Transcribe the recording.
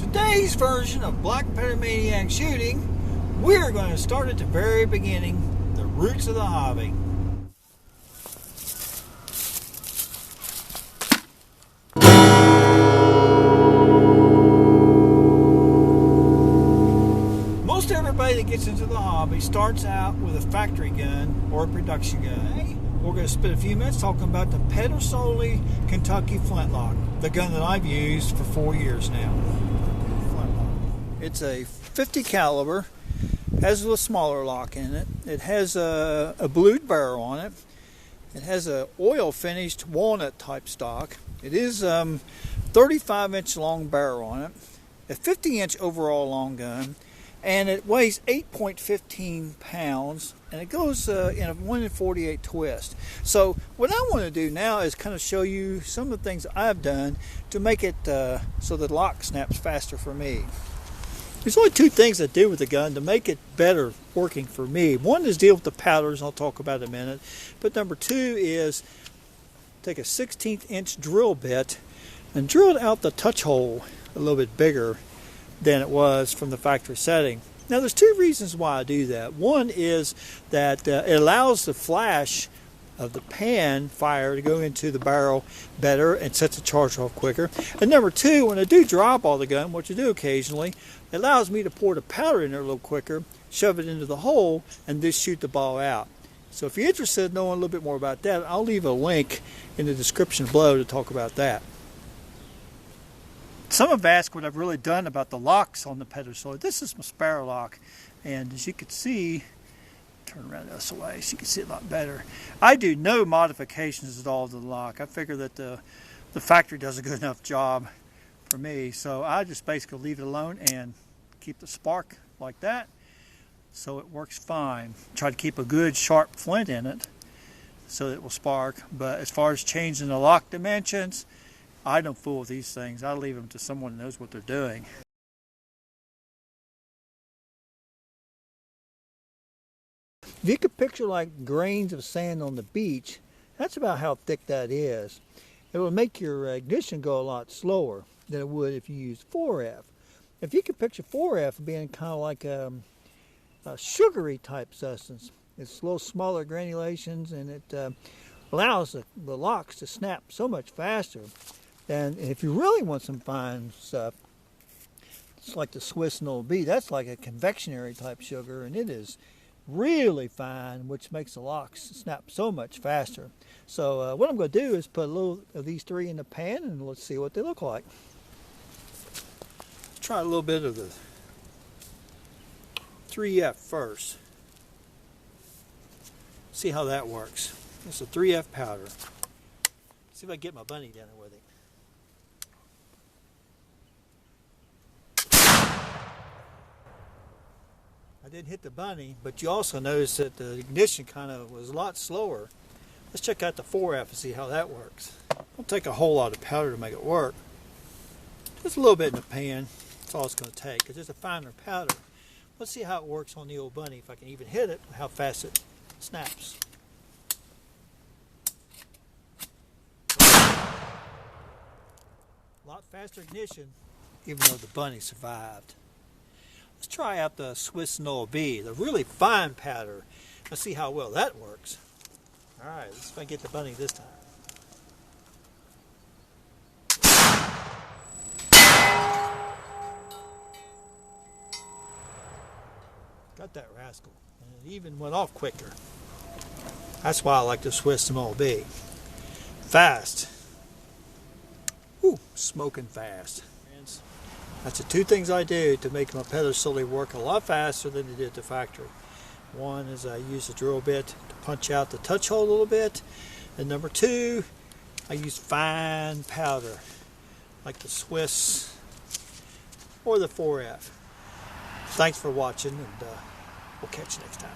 today's version of Black Pedersoli shooting, we're going to start at the very beginning, the roots of the hobby. Most everybody that gets into the hobby starts out with a factory gun or a production gun. We're going to spend a few minutes talking about the Pedersoli Kentucky Flintlock, the gun that I've used for 4 years now. It's a 50 caliber, has a little smaller lock in it. It has a blued barrel on it. It has a oil finished walnut type stock. It is 35-inch long barrel on it, a 50-inch overall long gun, and it weighs 8.15 pounds, and it goes in a 1 in 48 twist. So what I want to do now is kind of show you some of the things I've done to make it so the lock snaps faster for me. There's only two things I do with the gun to make it better working for me. One is deal with the powders, I'll talk about in a minute. But number two is take a 16th-inch drill bit and drill it out the touch hole a little bit bigger than it was from the factory setting. Now there's two reasons why I do that. One is that it allows the flash of the pan fire to go into the barrel better and sets the charge off quicker. And number two, when I do dry ball the gun, which I do occasionally, it allows me to pour the powder in there a little quicker, shove it into the hole, and just shoot the ball out. So if you're interested in knowing a little bit more about that, I'll leave a link in the description below to talk about that. Some have asked what I've really done about the locks on the Pedersoli. This is my sparrow lock, and as you can see, turn around this way so you can see it a lot better. I do no modifications at all to the lock. I figure that the factory does a good enough job for me, so I just basically leave it alone and keep the spark like that, so it works fine. Try to keep a good sharp flint in it so that it will spark. But as far as changing the lock dimensions, I don't fool with these things. I leave them to someone who knows what they're doing. If you could picture like grains of sand on the beach, that's about how thick that is. It will make your ignition go a lot slower than it would if you used 4F. If you could picture 4F being kind of like a sugary type substance, it's a little smaller granulations, and it allows the locks to snap so much faster. And if you really want some fine stuff, it's like the Swiss Null B. That's like a convectionary type sugar, and it is really fine, which makes the locks snap so much faster. So what I'm going to do is put a little of these three in the pan, and let's see what they look like. Let's try a little bit of the 3F first. See how that works. It's a 3F powder. See if I can get my bunny down there with it. I didn't hit the bunny, but you also notice that the ignition kind of was a lot slower. Let's check out the 4F and see how that works. Don't take a whole lot of powder to make it work. Just a little bit in the pan. That's all it's going to take, because it's a finer powder. Let's see how it works on the old bunny, if I can even hit it, how fast it snaps. A lot faster ignition, even though the bunny survived. Let's try out the Swiss Null B, the really fine powder. Let's see how well that works. Alright, let's see if I can get the bunny this time. Got that rascal. And it even went off quicker. That's why I like the Swiss Null B. Fast. Ooh, smoking fast. That's the two things I do to make my Pedersoli work a lot faster than it did at the factory. One is I use a drill bit to punch out the touch hole a little bit. And number two, I use fine powder, like the Swiss or the 4F. Thanks for watching, and we'll catch you next time.